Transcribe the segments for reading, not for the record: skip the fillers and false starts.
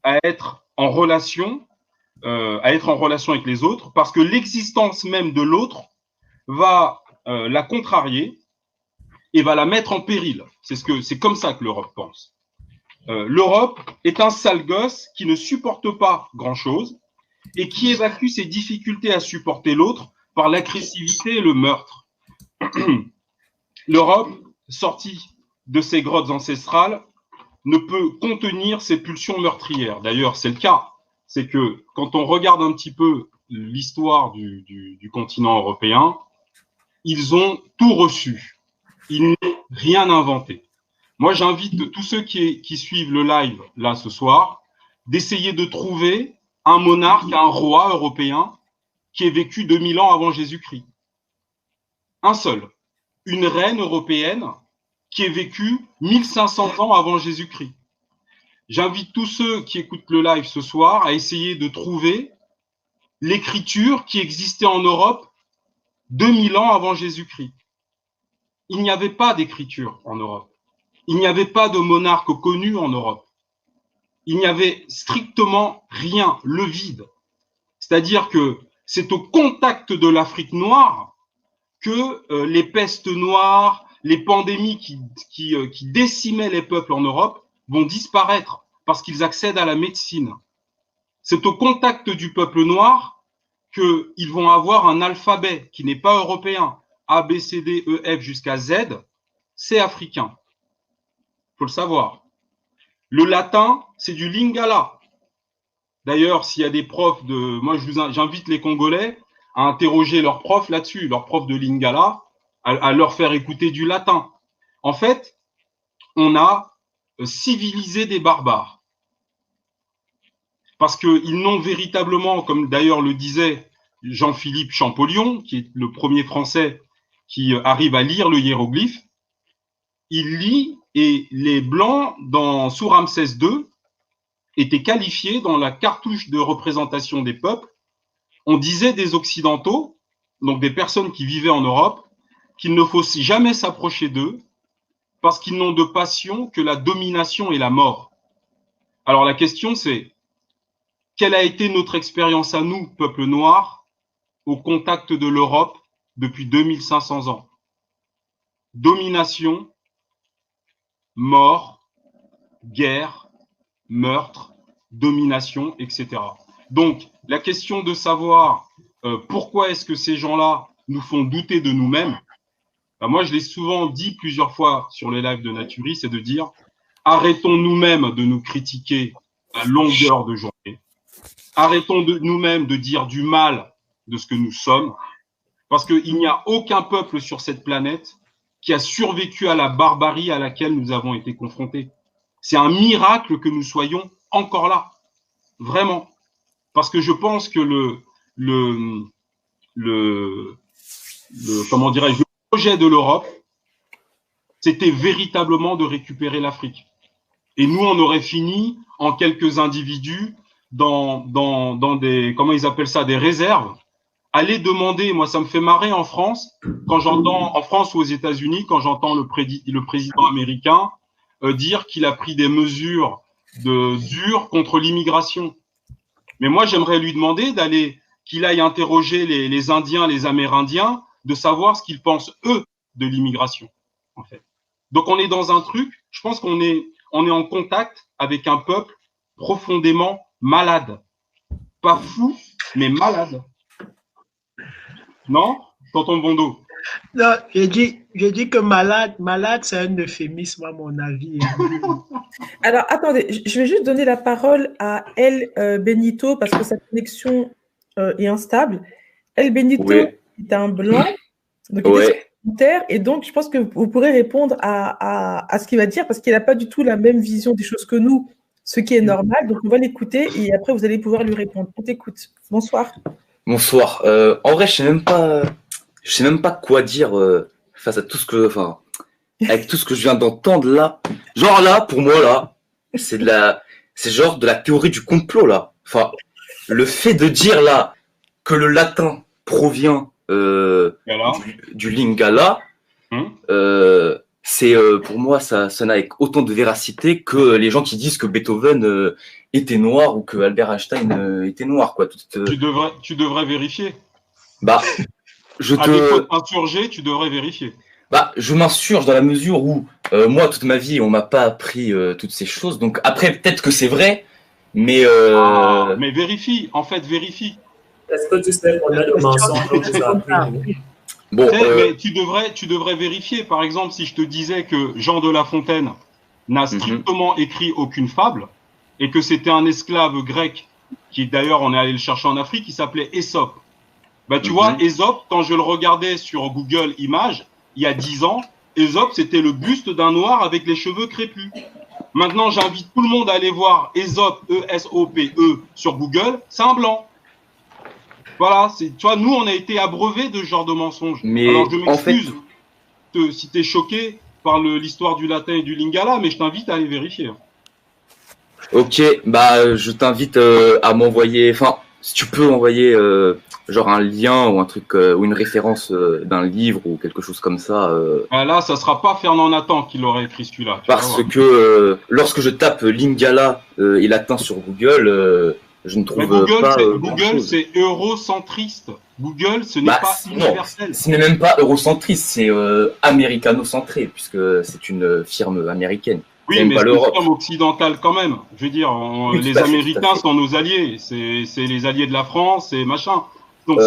à être en relation avec les autres, parce que l'existence même de l'autre va la contrarier et va la mettre en péril. C'est comme ça que l'Europe pense. L'Europe est un sale gosse qui ne supporte pas grand-chose et qui évacue ses difficultés à supporter l'autre par l'agressivité et le meurtre. L'Europe, sortie de ses grottes ancestrales, ne peut contenir ses pulsions meurtrières. D'ailleurs, c'est le cas. C'est que quand on regarde un petit peu l'histoire du continent européen, ils ont tout reçu. Ils n'ont rien inventé. Moi, j'invite tous ceux qui suivent le live là ce soir d'essayer de trouver un monarque, un roi européen qui ait vécu 2000 ans avant Jésus-Christ. Un seul. Une reine européenne qui ait vécu 1500 ans avant Jésus-Christ. J'invite tous ceux qui écoutent le live ce soir à essayer de trouver l'écriture qui existait en Europe 2000 ans avant Jésus-Christ. Il n'y avait pas d'écriture en Europe. Il n'y avait pas de monarque connu en Europe. Il n'y avait strictement rien, le vide. C'est-à-dire que c'est au contact de l'Afrique noire que les pestes noires, les pandémies qui décimaient les peuples en Europe vont disparaître parce qu'ils accèdent à la médecine. C'est au contact du peuple noir qu'ils vont avoir un alphabet qui n'est pas européen. A, B, C, D, E, F jusqu'à Z, c'est africain. Il faut le savoir. Le latin, c'est du lingala. D'ailleurs, s'il y a des profs moi, j'invite les Congolais à interroger leurs profs là-dessus, leurs profs de lingala, à leur faire écouter du latin. En fait, on a civilisé des barbares. Parce qu'ils n'ont véritablement, comme d'ailleurs le disait Jean-Philippe Champollion, qui est le premier Français qui arrive à lire le hiéroglyphe, il lit, et les Blancs, sous Ramsès II, étaient qualifiés dans la cartouche de représentation des peuples. On disait des Occidentaux, donc des personnes qui vivaient en Europe, qu'il ne faut jamais s'approcher d'eux parce qu'ils n'ont de passion que la domination et la mort. Alors la question c'est, quelle a été notre expérience à nous, peuple noir, au contact de l'Europe depuis 2500 ans? Domination, mort, guerre, meurtre, domination, etc. Donc, la question de savoir pourquoi est-ce que ces gens-là nous font douter de nous-mêmes, moi, je l'ai souvent dit plusieurs fois sur les lives de Naturie, c'est de dire arrêtons nous-mêmes de nous critiquer à longueur de journée. Arrêtons nous-mêmes de dire du mal de ce que nous sommes, parce qu'il n'y a aucun peuple sur cette planète qui a survécu à la barbarie à laquelle nous avons été confrontés. C'est un miracle que nous soyons encore là, vraiment. Parce que je pense que comment dirais-je, le projet de l'Europe, c'était véritablement de récupérer l'Afrique. Et nous, on aurait fini en quelques individus dans des, comment ils appellent ça, des réserves. Aller demander, moi ça me fait marrer en France, quand j'entends, en France ou aux États-Unis, quand j'entends le président américain dire qu'il a pris des mesures dures contre l'immigration. Mais moi j'aimerais lui demander qu'il aille interroger les Indiens, les Amérindiens, de savoir ce qu'ils pensent eux de l'immigration, en fait. Donc on est dans un truc, je pense qu'on est en contact avec un peuple profondément malade. Pas fou, mais malade. Non, tonton Bondo? Non, j'ai dit que malade, c'est un euphémisme à mon avis. Alors, attendez, je vais juste donner la parole à El Benito parce que sa connexion est instable. El Benito est un blanc, donc il est sur le commentaire, et donc je pense que vous pourrez répondre à ce qu'il va dire parce qu'il n'a pas du tout la même vision des choses que nous, ce qui est normal. Donc, on va l'écouter et après, vous allez pouvoir lui répondre. On t'écoute. Bonsoir. Bonsoir. En vrai, je sais même pas quoi dire face à tout ce que, avec tout ce que je viens d'entendre là. Genre là, pour moi là, c'est genre de la théorie du complot là. Enfin, le fait de dire là que le latin provient du lingala, c'est pour moi, ça sonne avec autant de véracité que les gens qui disent que Beethoven était noir ou que Albert Einstein était noir, quoi. Tu devrais vérifier. Bah, À défaut de t'insurger, tu devrais vérifier. Bah, je m'insurge dans la mesure où moi, toute ma vie, on m'a pas appris toutes ces choses. Donc après, peut-être que c'est vrai, mais mais vérifie. En fait, vérifie. Est-ce que tu sais qu'on a le mensonge dont tu as appris? bon, mais tu devrais vérifier. Par exemple, si je te disais que Jean de La Fontaine n'a strictement écrit aucune fable et que c'était un esclave grec qui, d'ailleurs, on est allé le chercher en Afrique, qui s'appelait Ésope. Bah, tu vois, Ésope, quand je le regardais sur Google Images, il y a 10 ans, Ésope, c'était le buste d'un noir avec les cheveux crépus. Maintenant, j'invite tout le monde à aller voir Ésope, E-S-O-P-E, sur Google, c'est un blanc. Voilà, tu vois, nous, on a été abreuvés de ce genre de mensonges. Mais alors, je m'excuse si tu es choqué par l'histoire du latin et du lingala, mais je t'invite à aller vérifier. Ok, bah, je t'invite à m'envoyer, enfin, si tu peux envoyer genre un lien ou un truc ou une référence d'un livre ou quelque chose comme ça. Là, ça sera pas Fernand Nathan qui l'aurait écrit celui-là. Parce que lorsque je tape lingala et latin sur Google, je ne trouve pas. Google, c'est eurocentriste. Google, ce n'est pas universel. Ce n'est même pas eurocentriste, c'est américano-centré, puisque c'est une firme américaine. Oui, mais c'est une firme occidentale quand même. Je veux dire, les Américains sont nos alliés. C'est les alliés de la France et machin. Donc,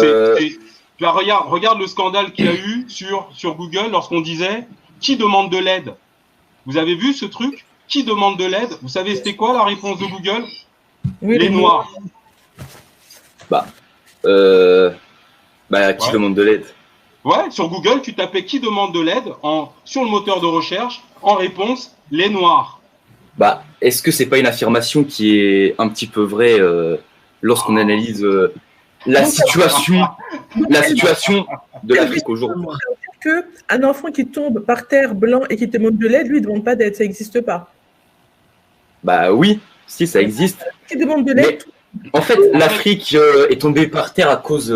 là, regarde le scandale qu'il y a eu sur Google lorsqu'on disait « Qui demande de l'aide ?» Vous avez vu ce truc ? Qui demande de l'aide ? Vous savez c'était quoi la réponse de Google ? Oui, les Noirs. Qui demande de l'aide ? Ouais, sur Google, tu tapais « Qui demande de l'aide ?» sur le moteur de recherche, en réponse « Les Noirs ». Bah, est-ce que c'est pas une affirmation qui est un petit peu vraie lorsqu'on analyse la situation de l'Afrique aujourd'hui? Que un enfant qui tombe par terre blanc et qui te demande de l'aide, lui, ne demande pas d'aide, ça n'existe pas. Bah oui, si, ça existe. Qui demande de l'aide? En fait, l'Afrique est tombée par terre pourquoi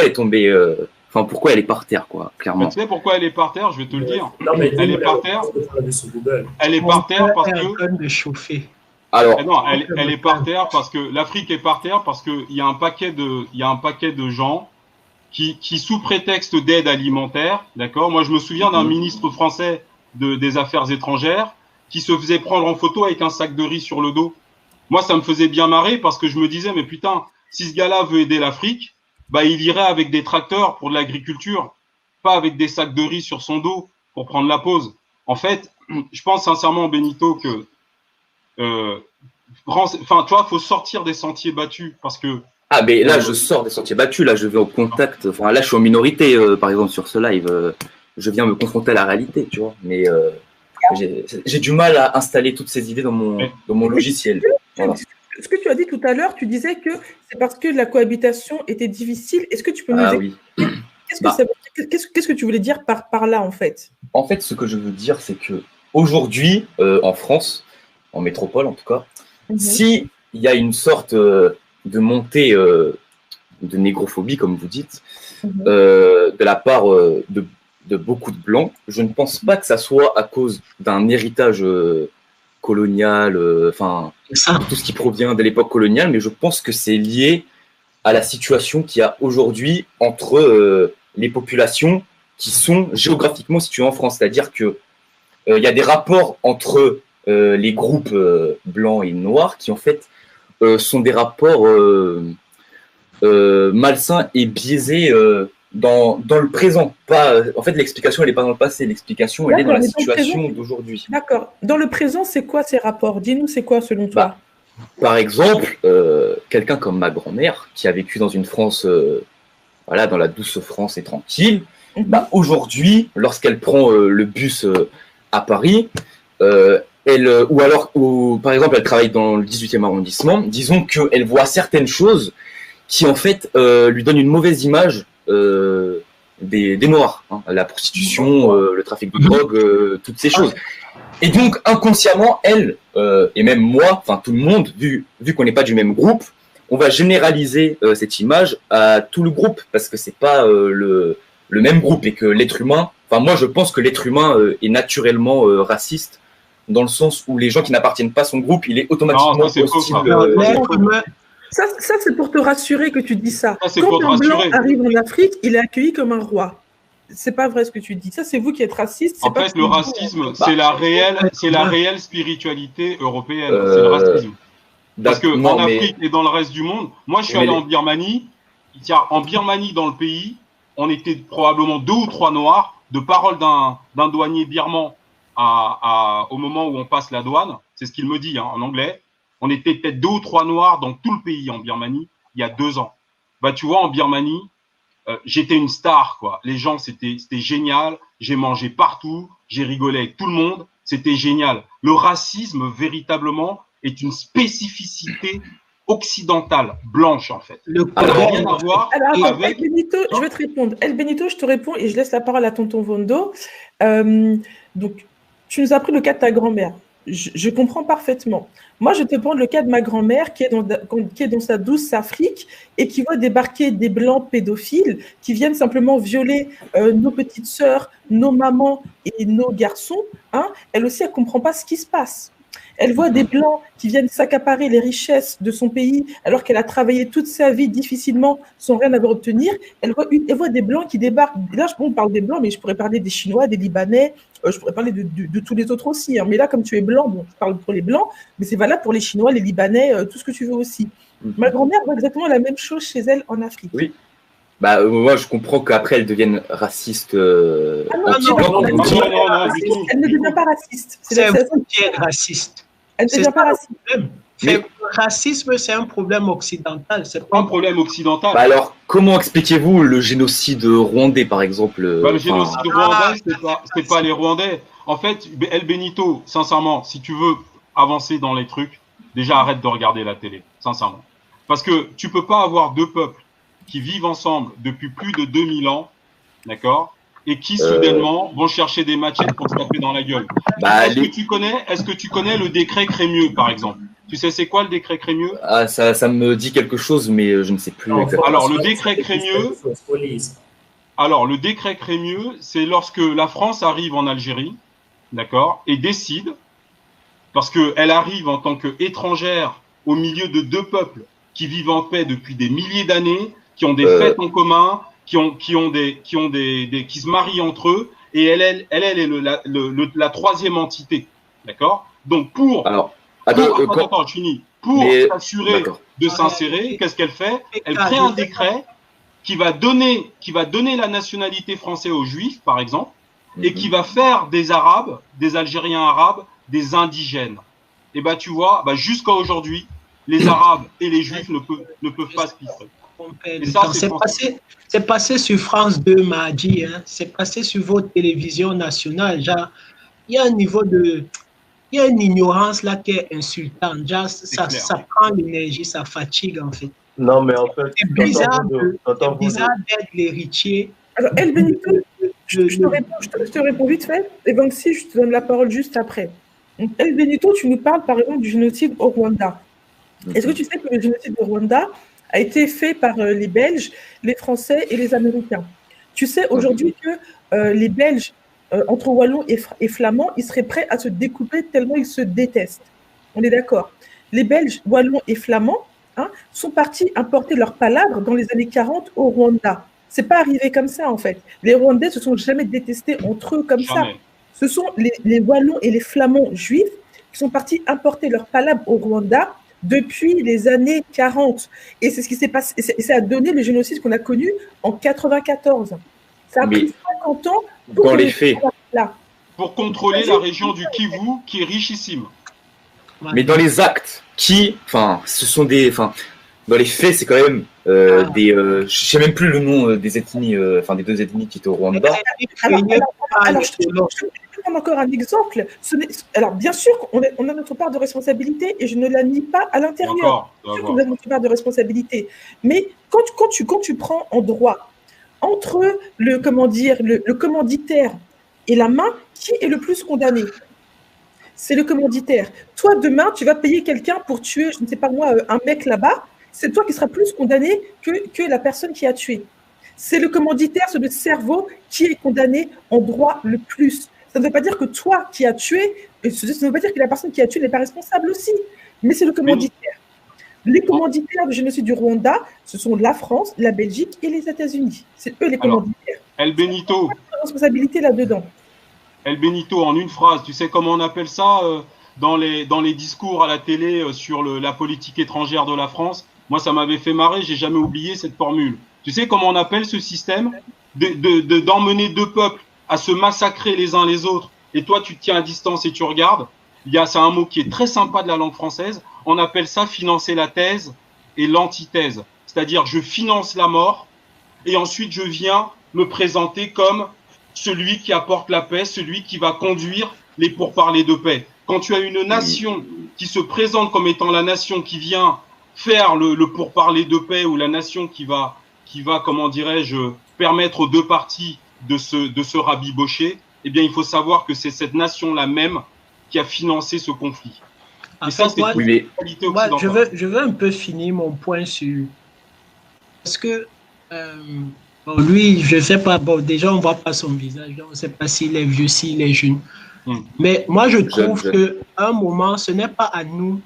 elle est tombée pourquoi elle est par terre, quoi, clairement. Mais tu sais pourquoi elle est par terre, je vais te le dire. Elle est par terre. Elle est par terre parce que. De chauffer. Alors. Non, elle est par terre parce que l'Afrique est par terre parce que il y a un paquet de gens qui sous prétexte d'aide alimentaire, d'accord. Moi, je me souviens d'un ministre français des Affaires étrangères qui se faisait prendre en photo avec un sac de riz sur le dos. Moi, ça me faisait bien marrer parce que je me disais, mais putain, si ce gars-là veut aider l'Afrique, bah, il irait avec des tracteurs pour de l'agriculture, pas avec des sacs de riz sur son dos pour prendre la pause. En fait, je pense sincèrement, Benito, que, tu vois, faut sortir des sentiers battus parce que. Ah, mais là, je sors des sentiers battus, là, je vais au contact. Enfin, là, je suis en minorité, par exemple, sur ce live. Je viens me confronter à la réalité, tu vois. Mais j'ai du mal à installer toutes ces idées dans mon logiciel. Voilà. Ce que tu as dit tout à l'heure, tu disais que c'est parce que la cohabitation était difficile. Est-ce que tu peux nous expliquer qu'est-ce que tu voulais dire par là, en fait? En fait, ce que je veux dire, c'est que aujourd'hui, en France, en métropole en tout cas, si il y a une sorte de montée de négrophobie, comme vous dites, de la part de beaucoup de Blancs, je ne pense pas que ça soit à cause d'un héritage colonial, tout ce qui provient de l'époque coloniale, mais je pense que c'est lié à la situation qu'il y a aujourd'hui entre les populations qui sont géographiquement situées en France. C'est-à-dire que il y a des rapports entre les groupes blancs et noirs qui, en fait, sont des rapports malsains et biaisés dans le présent. En fait, l'explication, elle n'est pas dans le passé. L'explication, elle est dans la situation d'aujourd'hui. D'accord. Dans le présent, c'est quoi ces rapports? Dis-nous, c'est quoi selon toi? Par exemple, quelqu'un comme ma grand-mère, qui a vécu dans une France, dans la douce France et tranquille, aujourd'hui, lorsqu'elle prend le bus à Paris, par exemple, elle travaille dans le 18e arrondissement, disons qu'elle voit certaines choses qui, en fait, lui donnent une mauvaise image des Noirs, la prostitution, le trafic de drogue, toutes ces choses. Et donc, inconsciemment, elle, et même moi, tout le monde, vu qu'on n'est pas du même groupe, on va généraliser cette image à tout le groupe, parce que c'est pas le même groupe, et que l'être humain, Enfin, moi, je pense que l'être humain est naturellement raciste, dans le sens où les gens qui n'appartiennent pas à son groupe, il est automatiquement Non, ça, c'est faux, hostile. ça. L'être humain, Ça, c'est pour te rassurer que tu dis ça. Ça, c'est Quand pour te un blanc rassurer. arrive en Afrique, il est accueilli comme un roi. C'est pas vrai ce que tu dis. Ça, c'est vous qui êtes raciste. En fait, le racisme, c'est la réelle spiritualité européenne. Euh, C'est le racisme. Parce que non, en mais- Afrique et dans le reste du monde, moi, je suis Mais allé les- en Birmanie. En Birmanie, dans le pays, on était probablement 2 ou 3 noirs. De parole d'un douanier birman au moment où on passe la douane, c'est ce qu'il me dit en anglais. On était peut-être 2 ou 3 noirs dans tout le pays en Birmanie il y a 2 ans. Bah, tu vois, en Birmanie, j'étais une star, quoi. Les gens, c'était génial. J'ai mangé partout. J'ai rigolé avec tout le monde. C'était génial. Le racisme, véritablement, est une spécificité occidentale, blanche, en fait. le Ça n'a Québec, rien à voir Alors, attends, avec... El Benito, je vais te répondre. El Benito, je te réponds et je laisse la parole à tonton Vondo. Donc, tu nous as pris le cas de ta grand-mère. Je comprends parfaitement. Moi, je te prends le cas de ma grand-mère qui est dans sa douce Afrique et qui voit débarquer des blancs pédophiles qui viennent simplement violer nos petites sœurs, nos mamans et nos garçons. Hein. Elle aussi, elle ne comprend pas ce qui se passe. Elle voit des blancs qui viennent s'accaparer les richesses de son pays alors qu'elle a travaillé toute sa vie difficilement sans rien avoir obtenir. Elle voit des blancs qui débarquent. Là, on parle des blancs, mais je pourrais parler des Chinois, des Libanais, je pourrais parler de tous les autres aussi. Hein. Mais là, comme tu es blanc, bon, je parle pour les blancs, mais c'est valable pour les Chinois, les Libanais, tout ce que tu veux aussi. Ma grand-mère voit exactement la même chose chez elle en Afrique. Oui. Bah, moi, je comprends qu'après, elles deviennent racistes anti-blancs, non, comme on dit. non, du tout. Elle ne devient pas raciste. c'est vous qui êtes raciste. Elle ne C'est devient ça pas le raciste. problème. Le racisme, c'est un problème occidental. C'est Pas un pas problème occidental. Bah alors, comment expliquez-vous le génocide rwandais, par exemple Bah, le enfin, génocide rwandais, c'est pas les Rwandais. En fait, El Benito, sincèrement, si tu veux avancer dans les trucs, déjà arrête de regarder la télé, sincèrement. Parce que tu peux pas avoir 2 peuples qui vivent ensemble depuis plus de 2000 ans, d'accord, et qui soudainement vont chercher des machettes pour se taper dans la gueule. Bah, Est-ce que tu connais le décret Crémieux, par exemple? Tu sais c'est quoi le décret Crémieux? Ah, ça me dit quelque chose, mais je ne sais plus exactement. Alors, le décret Crémieux, le décret Crémieux, c'est lorsque la France arrive en Algérie, d'accord, et décide, parce qu'elle arrive en tant qu'étrangère au milieu de 2 peuples qui vivent en paix depuis des milliers d'années, qui ont des fêtes en commun, qui se marient entre eux, et elle est la 3e entité, d'accord. Donc attends, je finis. Pour s'assurer de s'insérer, qu'est-ce qu'elle fait? Elle crée un décret qui va donner la nationalité française aux Juifs, par exemple, et qui va faire des Arabes, des Algériens arabes, des indigènes. Et bah tu vois, jusqu'à aujourd'hui, les Arabes et les Juifs ne peuvent pas se pisser. Et ça, c'est passé sur France 2 mardi, hein. C'est passé sur votre télévision nationale. Genre, il y a un niveau de... Il y a une ignorance là qui est insultante. Genre, ça prend l'énergie, ça fatigue en fait. Non, mais en fait, C'est bizarre d'être l'héritier. Alors, El Benito, je te réponds vite fait, et donc si je te donne la parole juste après. Donc, El Benito, tu nous parles par exemple du génocide au Rwanda. Est-ce que tu sais que le génocide au Rwanda a été fait par les Belges, les Français et les Américains? Tu sais aujourd'hui que les Belges, entre Wallons et Flamands, ils seraient prêts à se découper tellement ils se détestent. On est d'accord. Les Belges, Wallons et Flamands sont partis importer leur palabre dans les années 40 au Rwanda. C'est pas arrivé comme ça en fait. Les Rwandais se sont jamais détestés entre eux comme ça. Ce sont les Wallons et les Flamands juifs qui sont partis importer leur palabre au Rwanda depuis les années 40. Et c'est ce qui s'est passé. Et ça a donné le génocide qu'on a connu en 94. Ça a pris 50 ans pour dans les faits. Pour contrôler la région du Kivu qui est richissime. Mais dans les actes, ce sont des... Dans les faits, c'est quand même des... je sais même plus le nom des ethnies, des 2 ethnies qui étaient au Rwanda. Alors, je te donne encore un exemple. Alors, bien sûr qu'on a notre part de responsabilité et je ne la nie pas à l'intérieur. Bien sûr qu'on a notre part de responsabilité. Mais quand tu prends en droit, entre le commanditaire et la main, qui est le plus condamné? C'est le commanditaire. Toi, demain, tu vas payer quelqu'un pour tuer, je ne sais pas moi, un mec là-bas. C'est toi qui seras plus condamné que la personne qui a tué. C'est le commanditaire, c'est le cerveau qui est condamné en droit le plus. Ça ne veut pas dire que toi qui as tué, ça ne veut pas dire que la personne qui a tué n'est pas responsable aussi, mais c'est le commanditaire. Les commanditaires du génocide du Rwanda, ce sont la France, la Belgique et les États-Unis. C'est eux les commanditaires. El Benito. Responsabilité là-dedans. El Benito, en une phrase, tu sais comment on appelle ça dans les discours à la télé sur la politique étrangère de la France? Moi, ça m'avait fait marrer, j'ai jamais oublié cette formule. Tu sais comment on appelle ce système d'emmener deux peuples à se massacrer les uns les autres, et toi, tu te tiens à distance et tu regardes? C'est un mot qui est très sympa de la langue française. On appelle ça financer la thèse et l'antithèse. C'est-à-dire, je finance la mort et ensuite je viens me présenter comme celui qui apporte la paix, celui qui va conduire les pourparlers de paix. Quand tu as une nation qui se présente comme étant la nation qui vient faire le pourparler de paix, ou la nation qui va comment dirais-je, permettre aux deux parties de se rabibocher, eh bien, il faut savoir que c'est cette nation-là même qui a financé ce conflit. Et ça, c'est une réalité occidentale. Je veux un peu finir mon point sur... Parce que, lui, je ne sais pas, déjà, on ne voit pas son visage, on ne sait pas s'il est vieux, s'il est jeune. Mais moi, je trouve qu'à un moment, ce n'est pas à nous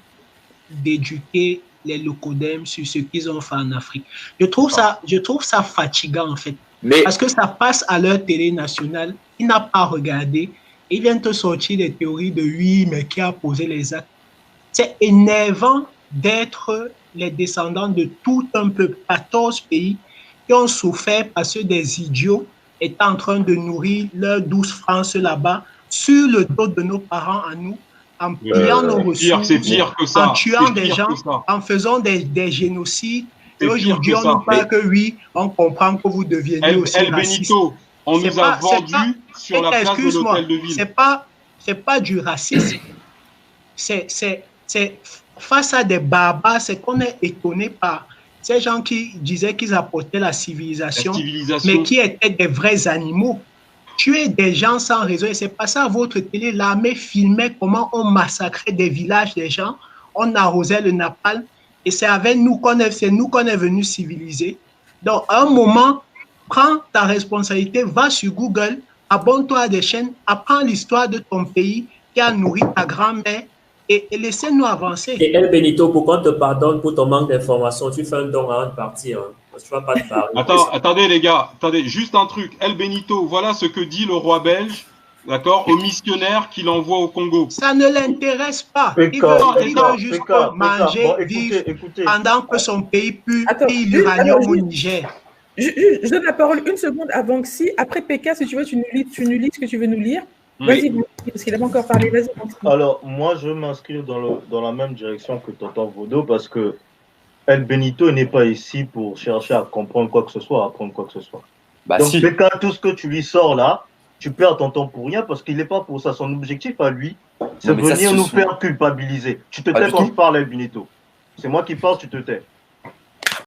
d'éduquer les locodèmes sur ce qu'ils ont fait en Afrique. Je trouve ça fatigant, en fait. Parce que ça passe à leur télé nationale, ils n'ont pas regardé. Ils viennent te sortir des théories de oui, mais qui a posé les actes. C'est énervant d'être les descendants de tout un peuple, 14 pays qui ont souffert parce que des idiots étaient en train de nourrir leurs 12 francs là-bas sur le dos de nos parents à nous, en pillant nos ressources, en tuant des gens, en faisant des génocides. Et aujourd'hui, on nous parle que oui, on comprend que vous deviennez aussi raciste. Benito, on nous a vendu sur la place de l'hôtel de ville. C'est pas du racisme. C'est face à des barbares, c'est qu'on est étonné par ces gens qui disaient qu'ils apportaient la civilisation, mais qui étaient des vrais animaux. Tuer des gens sans raison, et c'est pas ça à votre télé. L'armée filmait comment on massacrait des villages des gens, on arrosait le napalm, et c'est avec nous qu'on est venu civiliser. Donc, à un moment, prends ta responsabilité, va sur Google, abonne-toi à des chaînes, apprends l'histoire de ton pays qui a nourri ta grand-mère et laissez-nous avancer. Et El Benito, pourquoi on te pardonne pour ton manque d'information? Tu fais un don avant de partir. Hein. Tu vas pas te parler. Attendez les gars, juste un truc. El Benito, voilà ce que dit le roi belge, d'accord, aux missionnaires qu'il envoie au Congo. Ça ne l'intéresse pas. Il veut juste manger, vivre, pendant que son pays pue l'uranium au Niger. Je donne la parole une seconde à Vanxi. Après PK, si tu veux, tu nous lis ce que tu veux nous lire. Vas-y, parce qu'il n'a pas encore parlé. Vas-y, Vanxi. Alors, moi, je veux m'inscrire dans la même direction que Tonton Vodo, parce que El Benito n'est pas ici pour chercher à comprendre quoi que ce soit, à apprendre quoi que ce soit. Donc, PK, tout ce que tu lui sors là, tu perds ton temps pour rien, parce qu'il n'est pas pour ça. Son objectif à lui, c'est venir nous faire culpabiliser. Tu te tais quand je parle, El Benito. C'est moi qui parle, tu te tais.